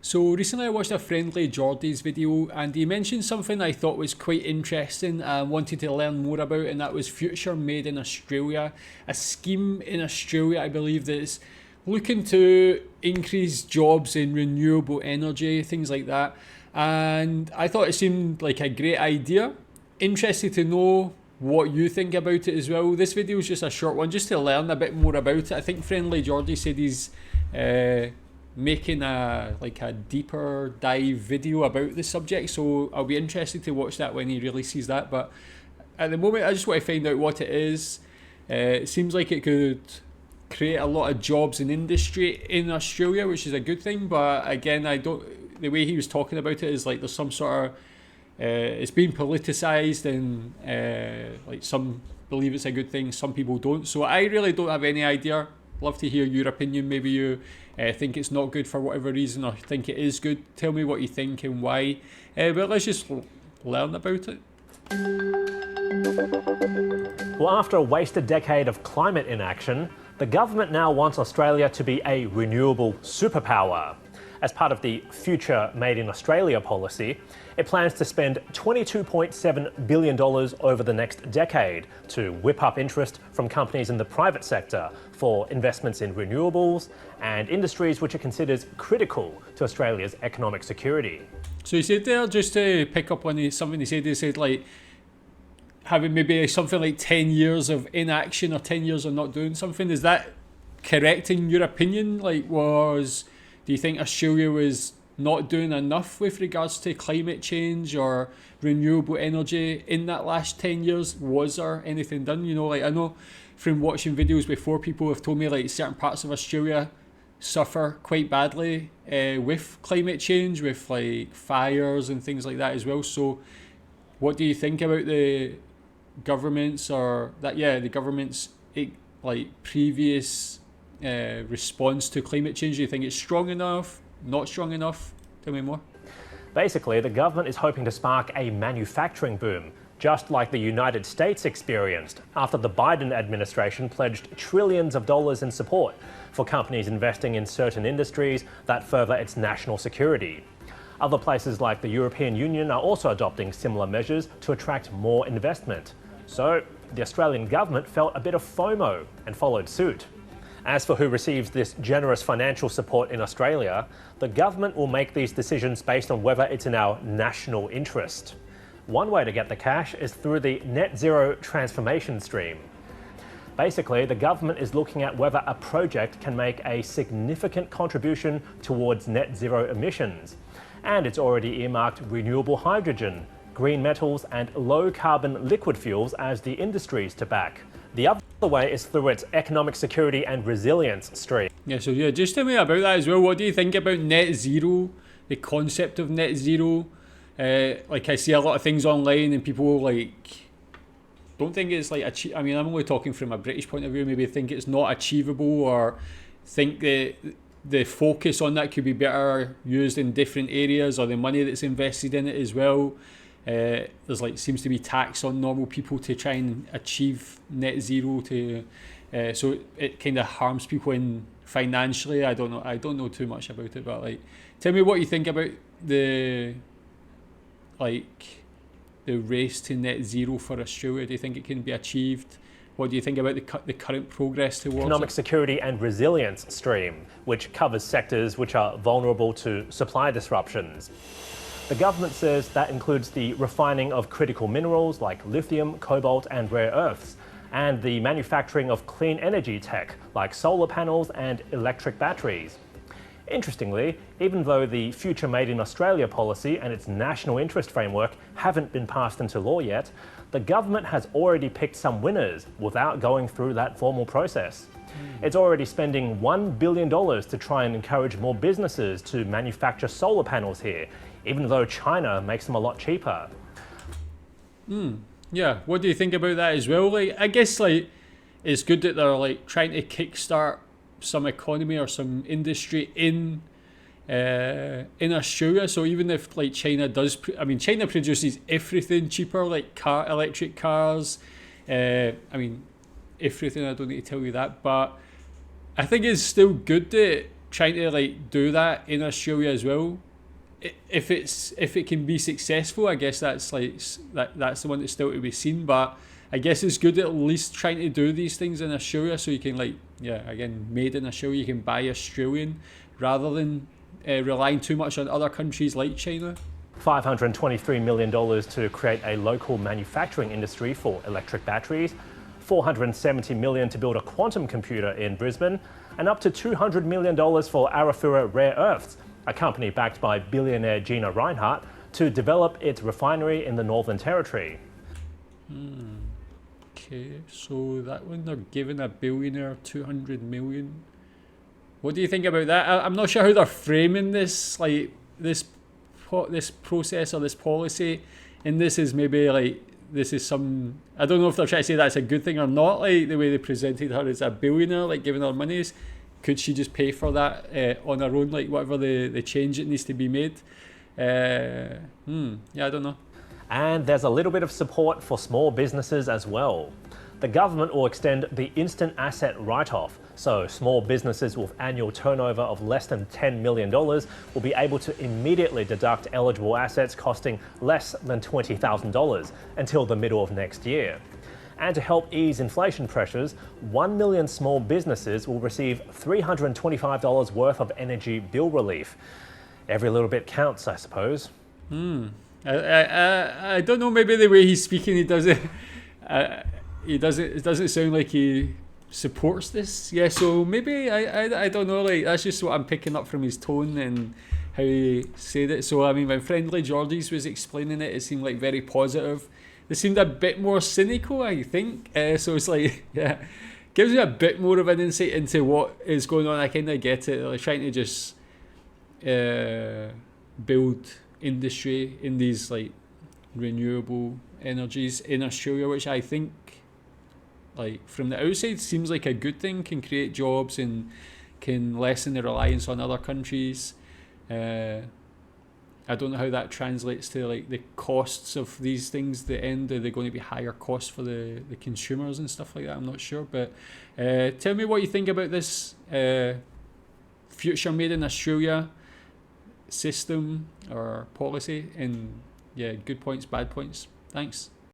So recently I watched a Friendly Geordies video and he mentioned something I thought was quite interesting and wanted to learn more about, and that was Future Made in Australia, a scheme in Australia I believe that's looking to increase jobs in renewable energy, things like that. And I thought it seemed like a great idea. Interested to know what you think about it as well. This video is just a short one just to learn a bit more about it. I think Friendly Geordie said he's making a deeper dive video about the subject, so I'll be interested to watch that when he releases that. But at the moment I just want to find out what it is. It seems like it could create a lot of jobs in industry in Australia, which is a good thing, but again, I don't, the way he was talking about it is like there's some sort of it's being politicized, and like some believe it's a good thing, some people don't, so I really don't have any idea. Love to hear your opinion. Maybe you think it's not good for whatever reason, or think it is good. Tell me what you think and why. But let's just learn about it. Well, after a wasted decade of climate inaction, the government now wants Australia to be a renewable superpower. As part of the Future Made in Australia policy, it plans to spend $22.7 billion over the next decade to whip up interest from companies in the private sector for investments in renewables and industries which it considers critical to Australia's economic security. So he said there, just to pick up on something he said like having maybe something like 10 years of inaction or 10 years of not doing something. Is that correct in your opinion? Do you think Australia was not doing enough with regards to climate change or renewable energy in that last 10 years? Was there anything done? I know from watching videos before, people have told me like certain parts of Australia suffer quite badly with climate change, with like fires and things like that as well. So what do you think about the government's previous response to climate change? Do you think it's strong enough, not strong enough? Tell me more. Basically, the government is hoping to spark a manufacturing boom, just like the United States experienced after the Biden administration pledged trillions of dollars in support for companies investing in certain industries that further its national security. Other places like the European Union are also adopting similar measures to attract more investment. So the Australian government felt a bit of FOMO and followed suit. As for who receives this generous financial support in Australia, the government will make these decisions based on whether it's in our national interest. One way to get the cash is through the Net Zero Transformation Stream. Basically, the government is looking at whether a project can make a significant contribution towards net zero emissions. And it's already earmarked renewable hydrogen, green metals and low-carbon liquid fuels as the industries to back. The other way is through its economic security and resilience stream. Just tell me about that as well. What do you think about net zero, the concept of net zero? I see a lot of things online and people don't think it's I'm only talking from a British point of view, maybe think it's not achievable, or think that the focus on that could be better used in different areas, or the money that's invested in it as well. There's seems to be tax on normal people to try and achieve net zero, so it kind of harms people financially. I don't know too much about it, but tell me what you think about the race to net zero for Australia. Do you think it can be achieved? What do you think about the current progress towards economic security and resilience stream, which covers sectors which are vulnerable to supply disruptions? The government says that includes the refining of critical minerals like lithium, cobalt and rare earths, and the manufacturing of clean energy tech like solar panels and electric batteries. Interestingly, even though the Future Made in Australia policy and its national interest framework haven't been passed into law yet, the government has already picked some winners without going through that formal process. It's already spending $1 billion to try and encourage more businesses to manufacture solar panels here, even though China makes them a lot cheaper. Yeah, what do you think about that as well? I guess it's good that they're trying to kickstart some economy or some industry in Australia. So even if China does, China produces everything cheaper, electric cars. Everything. I don't need to tell you that, but I think it's still good that trying to like do that in Australia as well. If it can be successful, I guess that's like that's the one that's still to be seen. But I guess it's good at least trying to do these things in Australia, so you can like again, made in Australia. You can buy Australian rather than relying too much on other countries like China. $523 million to create a local manufacturing industry for electric batteries, $470 million to build a quantum computer in Brisbane, and up to $200 million for Arafura Rare Earths, a company backed by billionaire Gina Rinehart, to develop its refinery in the Northern Territory. Okay, so that one they're giving a billionaire 200 million. What do you think about that? I'm not sure how they're framing this, like this process or this policy, and this is maybe like this is some, I don't know if they're trying to say that's a good thing or not, like the way they presented her as a billionaire, like giving her monies. Could she just pay for that on her own, like whatever the change that needs to be made? I don't know. And there's a little bit of support for small businesses as well. The government will extend the instant asset write-off, so small businesses with annual turnover of less than $10 million will be able to immediately deduct eligible assets costing less than $20,000 until the middle of next year. And to help ease inflation pressures, 1 million small businesses will receive $325 worth of energy bill relief. Every little bit counts, I suppose. I don't know, maybe the way he's speaking, it doesn't sound like he supports this. Yeah, so maybe I don't know, like that's just what I'm picking up from his tone and how he said it. So I mean, when Friendly Geordies was explaining it, it seemed like very positive. They seemed a bit more cynical, I think. So it's like, gives me a bit more of an insight into what is going on. I kind of get it. They're trying to just build industry in these like renewable energies in Australia, which I think, like from the outside, seems like a good thing. Can create jobs and can lessen the reliance on other countries. I don't know how that translates to like the costs of these things. The end, are they going to be higher costs for the consumers and stuff like that? I'm not sure, but tell me what you think about this future made in Australia system or policy, and good points, bad points. Thanks.